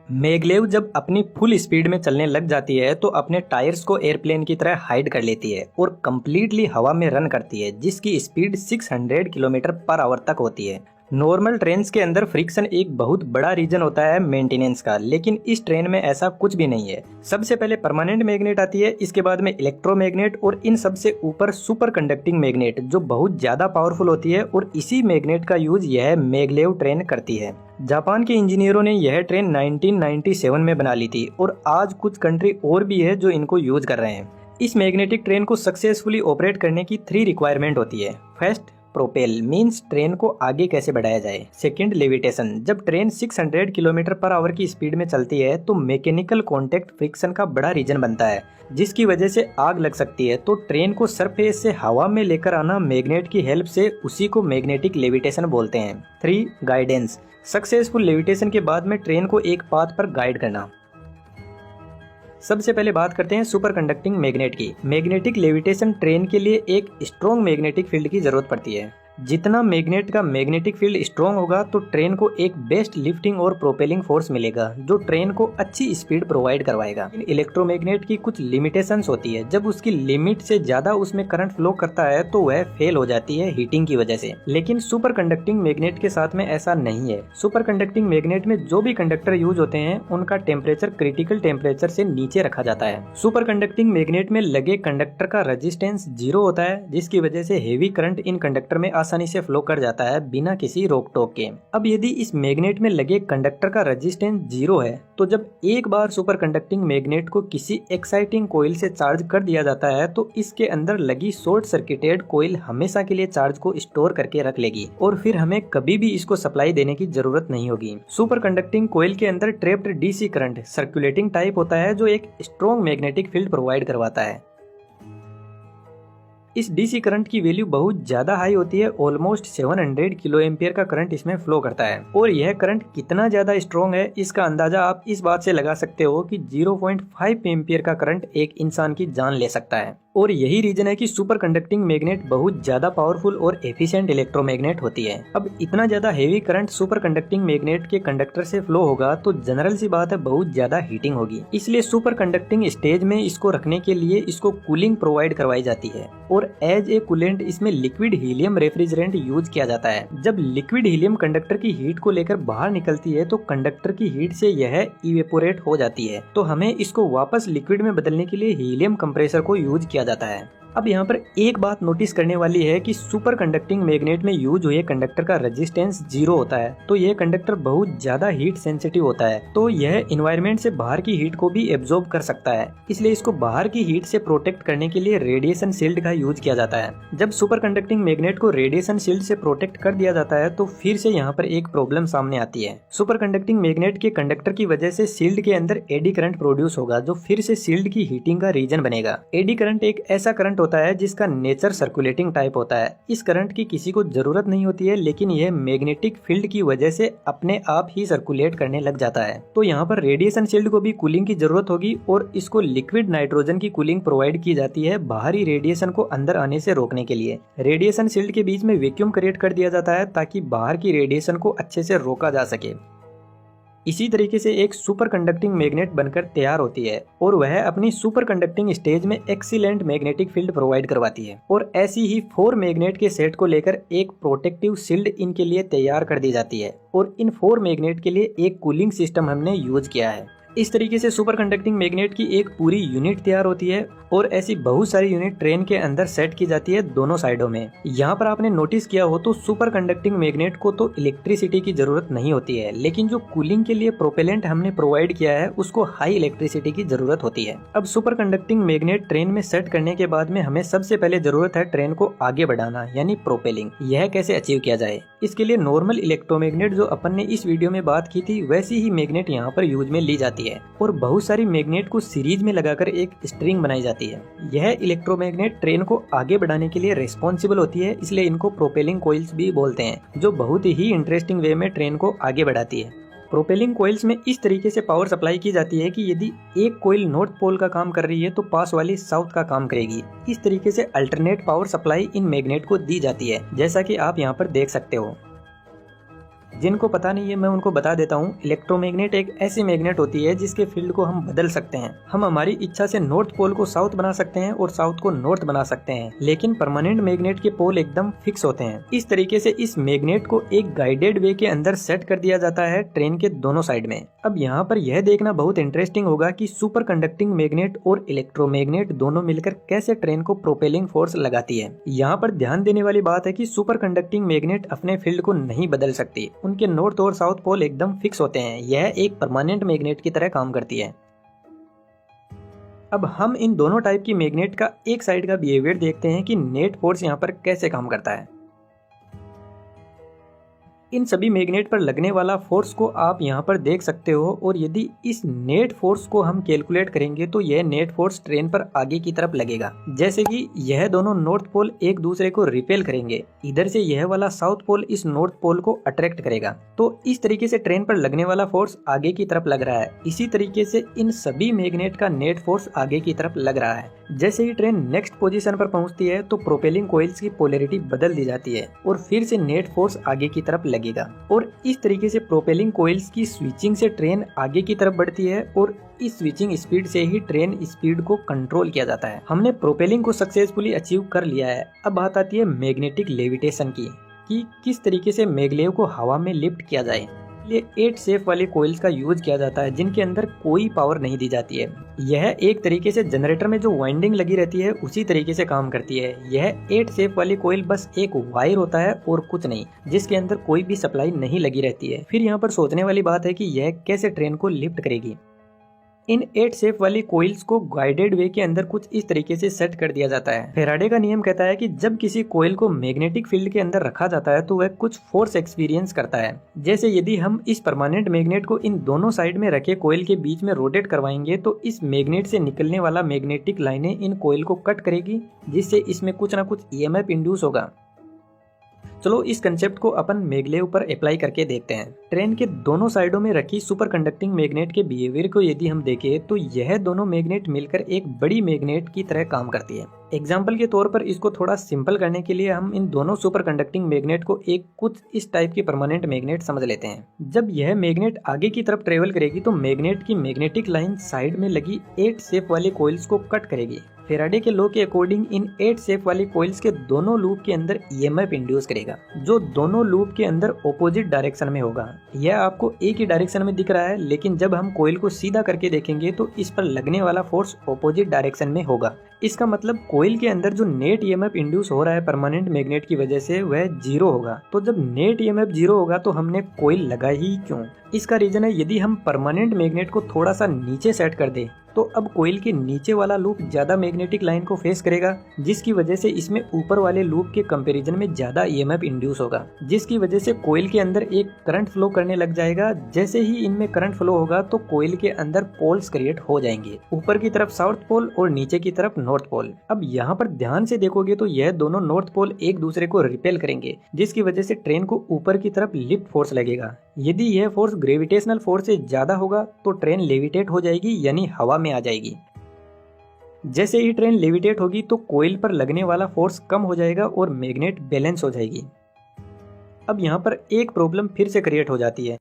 Maglev जब अपनी full speed में चलने लग जाती है तो अपने टायर्स को एयरप्लेन की तरह हाइड कर लेती है और कम्प्लीटली हवा में रन करती है, जिसकी स्पीड 600 किलोमीटर पर आवर तक होती है। नॉर्मल ट्रेन्स के अंदर फ्रिक्शन एक बहुत बड़ा रीजन होता है मेंटेनेंस का, लेकिन इस ट्रेन में ऐसा कुछ भी नहीं है। सबसे पहले परमानेंट मैग्नेट आती है, इसके बाद में इलेक्ट्रोमैग्नेट और इन सबसे ऊपर सुपर कंडक्टिंग मैग्नेट जो बहुत ज्यादा पावरफुल होती है, और इसी मैग्नेट का यूज यह मैगलेव ट्रेन करती है। जापान के इंजीनियरों ने यह ट्रेन 1997 में बना ली थी और आज कुछ कंट्री और भी है जो इनको यूज कर रहे हैं। इस मैग्नेटिक ट्रेन को सक्सेसफुली ऑपरेट करने की 3 रिक्वायरमेंट होती है। फर्स्ट, प्रोपेल मींस ट्रेन को आगे कैसे बढ़ाया जाए। सेकंड, लेविटेशन, जब ट्रेन 600 किलोमीटर पर आवर की स्पीड में चलती है तो मैकेनिकल कांटेक्ट फ्रिक्शन का बड़ा रीजन बनता है, जिसकी वजह से आग लग सकती है। तो ट्रेन को सरफेस से हवा में लेकर आना मैग्नेट की हेल्प से, उसी को मैग्नेटिक लेविटेशन बोलते हैं। 3, गाइडेंस, सक्सेसफुल लेविटेशन के बाद में ट्रेन को एक पाथ पर गाइड करना। सबसे पहले बात करते हैं सुपर कंडक्टिंग मैग्नेट की। मैग्नेटिक लेविटेशन ट्रेन के लिए एक स्ट्रॉन्ग मैग्नेटिक फील्ड की जरूरत पड़ती है। जितना मैग्नेट का मैग्नेटिक फील्ड स्ट्रॉन्ग होगा तो ट्रेन को एक बेस्ट लिफ्टिंग और प्रोपेलिंग फोर्स मिलेगा, जो ट्रेन को अच्छी स्पीड प्रोवाइड करवाएगा। इलेक्ट्रोमैग्नेट की कुछ लिमिटेशंस होती है, जब उसकी लिमिट से ज्यादा उसमें करंट फ्लो करता है तो वह फेल हो जाती है हीटिंग की वजह से। लेकिन सुपर कंडक्टिंग मैग्नेट के साथ में ऐसा नहीं है। सुपर कंडक्टिंग मैग्नेट में जो भी कंडक्टर यूज होते हैं उनका टेम्परेचर क्रिटिकल टेम्परेचर से नीचे रखा जाता है। सुपर कंडक्टिंग मैग्नेट में लगे कंडक्टर का रेजिस्टेंस 0 होता है, जिसकी वजह से हेवी करंट इन कंडक्टर में आसानी से फ्लो कर जाता है बिना किसी रोक टोक के। अब यदि इस मैग्नेट में लगे कंडक्टर का रेजिस्टेंस 0 है तो जब एक बार सुपर कंडक्टिंग मैग्नेट को किसी एक्साइटिंग कोइल से चार्ज कर दिया जाता है तो इसके अंदर लगी शॉर्ट सर्किटेड कोइल हमेशा के लिए चार्ज को स्टोर करके रख लेगी और फिर हमें कभी भी इसको सप्लाई देने की जरूरत नहीं होगी। सुपर कंडक्टिंग कोइल के अंदर trapped DC current circulating type होता है, जो एक स्ट्रॉन्ग मैग्नेटिक फील्ड प्रोवाइड करवाता है। इस डीसी करंट की वैल्यू बहुत ज्यादा हाई होती है, ऑलमोस्ट 700 किलो एम्पियर का करंट इसमें फ्लो करता है। और यह करंट कितना ज्यादा स्ट्रॉन्ग है इसका अंदाजा आप इस बात से लगा सकते हो कि 0.5 एम्पियर का करंट एक इंसान की जान ले सकता है। और यही रीजन है कि सुपर कंडक्टिंग मैग्नेट बहुत ज्यादा पावरफुल और एफिशिएंट इलेक्ट्रोमैग्नेट होती है। अब इतना ज्यादा heavy current super conducting magnet के कंडक्टर से फ्लो होगा तो जनरल सी बात है बहुत ज्यादा हीटिंग होगी, इसलिए सुपर कंडक्टिंग स्टेज में इसको रखने के लिए इसको कूलिंग प्रोवाइड करवाई जाती है और एज ए कूलेंट इसमें लिक्विड हीलियम रेफ्रिजरेंट यूज किया जाता है। जब लिक्विड हीलियम कंडक्टर की हीट को लेकर बाहर निकलती है तो कंडक्टर की हीट से यह इवेपोरेट हो जाती है, तो हमें इसको वापस लिक्विड में बदलने के लिए हीलियम कंप्रेसर को यूज किया जाता है। अब यहाँ पर एक बात नोटिस करने वाली है कि सुपर कंडक्टिंग मैग्नेट में यूज हुए कंडक्टर का रेजिस्टेंस 0 होता है, तो यह कंडक्टर बहुत ज्यादा हीट सेंसिटिव होता है, तो यह एनवायरनमेंट से बाहर की हीट को भी एब्जॉर्ब कर सकता है। इसलिए इसको बाहर की हीट से प्रोटेक्ट करने के लिए रेडिएशन शील्ड का यूज किया जाता है। जब सुपर कंडक्टिंग मैग्नेट को रेडिएशन शील्ड से प्रोटेक्ट कर दिया जाता है तो फिर से यहाँ पर एक प्रॉब्लम सामने आती है। सुपर कंडक्टिंग मैग्नेट के कंडक्टर की वजह से शील्ड के अंदर एडी करंट प्रोड्यूस होगा, जो फिर से शील्ड की हीटिंग का रीजन बनेगा। एडी करंट एक ऐसा करंट होता है जिसका नेचर सर्कुलेटिंग टाइप होता है। इस करंट की किसी को जरूरत नहीं होती है, लेकिन यह मैग्नेटिक फील्ड की वजह से अपने आप ही सर्कुलेट करने लग जाता है। तो यहाँ पर रेडिएशन शील्ड को भी कूलिंग की जरूरत होगी और इसको लिक्विड नाइट्रोजन की कूलिंग प्रोवाइड की जाती है बाहरी रेडिएशन को अंदर आने से रोकने के लिए। रेडिएशन शील्ड के बीच में वैक्यूम क्रिएट कर दिया जाता है ताकि बाहर की रेडिएशन को अच्छे से रोका जा सके। इसी तरीके से एक सुपर कंडक्टिंग मैग्नेट बनकर तैयार होती है और वह अपनी सुपर कंडक्टिंग स्टेज में एक्सीलेंट मैग्नेटिक फील्ड प्रोवाइड करवाती है। और ऐसी ही 4 मैग्नेट के सेट को लेकर एक प्रोटेक्टिव शील्ड इनके लिए तैयार कर दी जाती है और इन 4 मैग्नेट के लिए एक कूलिंग सिस्टम हमने यूज किया है। इस तरीके से सुपर कंडक्टिंग मैग्नेट की एक पूरी यूनिट तैयार होती है और ऐसी बहुत सारी यूनिट ट्रेन के अंदर सेट की जाती है दोनों साइडों में। यहाँ पर आपने नोटिस किया हो तो सुपर कंडक्टिंग मैग्नेट को तो इलेक्ट्रिसिटी की जरूरत नहीं होती है, लेकिन जो कूलिंग के लिए प्रोपेलेंट हमने प्रोवाइड किया है उसको हाई इलेक्ट्रिसिटी की जरूरत होती है। अब सुपर कंडक्टिंग मैग्नेट ट्रेन में सेट करने के बाद में हमें सबसे पहले जरूरत है ट्रेन को आगे बढ़ाना, यानी प्रोपेलिंग। यह कैसे अचीव किया जाए? इसके लिए नॉर्मल इलेक्ट्रोमैग्नेट जो अपन ने इस वीडियो में बात की थी वैसी ही मैग्नेट यहाँ पर यूज में ली जाती है और बहुत सारी मैग्नेट को सीरीज में लगाकर एक स्ट्रिंग बनाई जाती है। यह इलेक्ट्रोमैग्नेट ट्रेन को आगे बढ़ाने के लिए रिस्पॉन्सिबल होती है, इसलिए इनको प्रोपेलिंग कोइल्स भी बोलते हैं, जो बहुत ही इंटरेस्टिंग वे में ट्रेन को आगे बढ़ाती है। प्रोपेलिंग कोइल्स में इस तरीके से पावर सप्लाई की जाती है कि यदि एक कोइल नॉर्थ पोल का काम कर रही है तो पास वाली साउथ का काम करेगी। इस तरीके से alternate power supply in magnet को दी जाती है, जैसा कि आप यहाँ पर देख सकते हो। जिनको पता नहीं है मैं उनको बता देता हूँ। इलेक्ट्रोमैग्नेट एक ऐसी मैग्नेट होती है जिसके फील्ड को हम बदल सकते हैं। हम हमारी इच्छा से नॉर्थ पोल को साउथ बना सकते हैं और साउथ को नॉर्थ बना सकते हैं, लेकिन परमानेंट मैग्नेट के पोल एकदम फिक्स होते हैं। इस तरीके से इस मैग्नेट को एक गाइडेड वे के अंदर सेट कर दिया जाता है ट्रेन के दोनों साइड में। अब यहाँ पर यह देखना बहुत इंटरेस्टिंग होगा कि सुपर कंडक्टिंग मैग्नेट और इलेक्ट्रोमैग्नेट दोनों मिलकर कैसे ट्रेन को प्रोपेलिंग फोर्स लगाती है। यहाँ पर ध्यान देने वाली बात है कि सुपर कंडक्टिंग मैग्नेट अपने फील्ड को नहीं बदल सकती, उनके नॉर्थ और साउथ पोल एकदम फिक्स होते हैं। यह एक परमानेंट मैग्नेट की तरह काम करती है। अब हम इन दोनों टाइप की मैग्नेट का एक साइड का बिहेवियर देखते हैं कि नेट फोर्स यहाँ पर कैसे काम करता है। इन सभी मैग्नेट पर लगने वाला फोर्स को आप यहाँ पर देख सकते हो, और यदि इस नेट फोर्स को हम कैलकुलेट करेंगे तो यह नेट फोर्स ट्रेन पर आगे की तरफ लगेगा। जैसे कि यह दोनों नॉर्थ पोल एक दूसरे को रिपेल करेंगे, इधर से यह वाला साउथ पोल इस नॉर्थ पोल को अट्रैक्ट करेगा, तो इस तरीके से ट्रेन पर लगने वाला फोर्स आगे की तरफ लग रहा है। इसी तरीके से इन सभी मैग्नेट का नेट फोर्स आगे की तरफ लग रहा है। जैसे ही ट्रेन नेक्स्ट पोजीशन पर पहुंचती है तो प्रोपेलिंग कोइल्स की पोलैरिटी बदल दी जाती है और फिर से नेट फोर्स आगे की तरफ लगेगा, और इस तरीके से प्रोपेलिंग कोइल्स की स्विचिंग से ट्रेन आगे की तरफ बढ़ती है, और इस स्विचिंग स्पीड से ही ट्रेन स्पीड को कंट्रोल किया जाता है। हमने प्रोपेलिंग को सक्सेसफुली अचीव कर लिया है। अब बात आती है मैग्नेटिक लेविटेशन की, कि किस तरीके से मैग्लेव को हवा में लिफ्ट किया जाए। ये 8 शेप वाले कोइल्स का यूज किया जाता है जिनके अंदर कोई पावर नहीं दी जाती है। यह एक तरीके से जनरेटर में जो वाइंडिंग लगी रहती है उसी तरीके से काम करती है। यह 8 शेप वाली कोइल बस एक वायर होता है और कुछ नहीं, जिसके अंदर कोई भी सप्लाई नहीं लगी रहती है। फिर यहाँ पर सोचने वाली बात है कि यह कैसे ट्रेन को लिफ्ट करेगी। इन 8 शेप वाली कोइल्स को गाइडेड वे के अंदर कुछ इस तरीके से सेट कर दिया जाता है। फैराडे का नियम कहता है कि जब किसी कोइल को मैग्नेटिक फील्ड के अंदर रखा जाता है तो वह कुछ फोर्स एक्सपीरियंस करता है। जैसे यदि हम इस परमानेंट मैग्नेट को इन दोनों साइड में रखे कोइल के बीच में रोटेट करवाएंगे तो इस मैग्नेट से निकलने वाला मैग्नेटिक लाइनें इन कोइल को कट करेगी, जिससे इसमें कुछ ना कुछ ईएमएफ इंड्यूस होगा। चलो इस कंसेप्ट को अपन मैग्लेव पर अप्लाई करके देखते हैं। ट्रेन के दोनों साइडों में रखी सुपर कंडक्टिंग मैग्नेट के बिहेवियर को यदि हम देखें तो यह दोनों मैग्नेट मिलकर एक बड़ी मैग्नेट की तरह काम करती है। एग्जाम्पल के तौर पर इसको थोड़ा सिंपल करने के लिए हम इन दोनों सुपर कंडक्टिंग मैग्नेट को एक कुछ इस टाइप की परमानेंट मैग्नेट समझ लेते हैं। जब यह मैग्नेट आगे की तरफ ट्रेवल करेगी तो मैग्नेट की मैग्नेटिक लाइन साइड में लगी 8 शेप वाले कोइल्स को कट करेगी। फैराडे के लॉ के अकॉर्डिंग इन 8 शेप वाली कोइल्स के दोनों लूप के अंदर ईएमएफ इंड्यूस करेगा, जो दोनों लूप के अंदर ऑपोजिट डायरेक्शन में होगा। यह आपको एक ही डायरेक्शन में दिख रहा है, लेकिन जब हम कोइल को सीधा करके देखेंगे तो इस पर लगने वाला फोर्स ऑपोजिट डायरेक्शन में होगा। इसका मतलब कोइल के अंदर जो नेट ईएमएफ इंड्यूस हो रहा है परमानेंट मैग्नेट की वजह से वह 0 होगा। तो जब नेट ईएमएफ 0 होगा तो हमने कोइल लगाई ही क्यों? इसका रीजन है यदि हम परमानेंट मैग्नेट को थोड़ा सा नीचे सेट कर दें तो अब कोइल के नीचे वाला लूप ज्यादा मैग्नेटिक लाइन को फेस करेगा, जिसकी वजह से इसमें ऊपर वाले लूप के कंपैरिजन में ज्यादा ईएमएफ इंड्यूस होगा, जिसकी वजह से कोइल के अंदर एक करंट फ्लो करने लग जाएगा। जैसे ही इनमें करंट फ्लो होगा तो कोइल के अंदर पोल्स क्रिएट हो जाएंगे, ऊपर की तरफ साउथ पोल और नीचे की तरफ नॉर्थ पोल। अब यहाँ पर ध्यान से देखोगे तो यह दोनों नॉर्थ पोल एक दूसरे को रिपेल करेंगे, जिसकी वजह से ट्रेन को ऊपर की तरफ लिफ्ट फोर्स लगेगा। यदि यह फोर्स ग्रेविटेशनल फोर्स से ज्यादा होगा तो ट्रेन लेविटेट हो जाएगी, यानी हवा में आ जाएगी। जैसे ही ट्रेन लेविटेट होगी तो कोइल पर लगने वाला फोर्स कम हो जाएगा और मैग्नेट बैलेंस हो जाएगी। अब यहाँ पर एक प्रॉब्लम फिर से क्रिएट हो जाती है।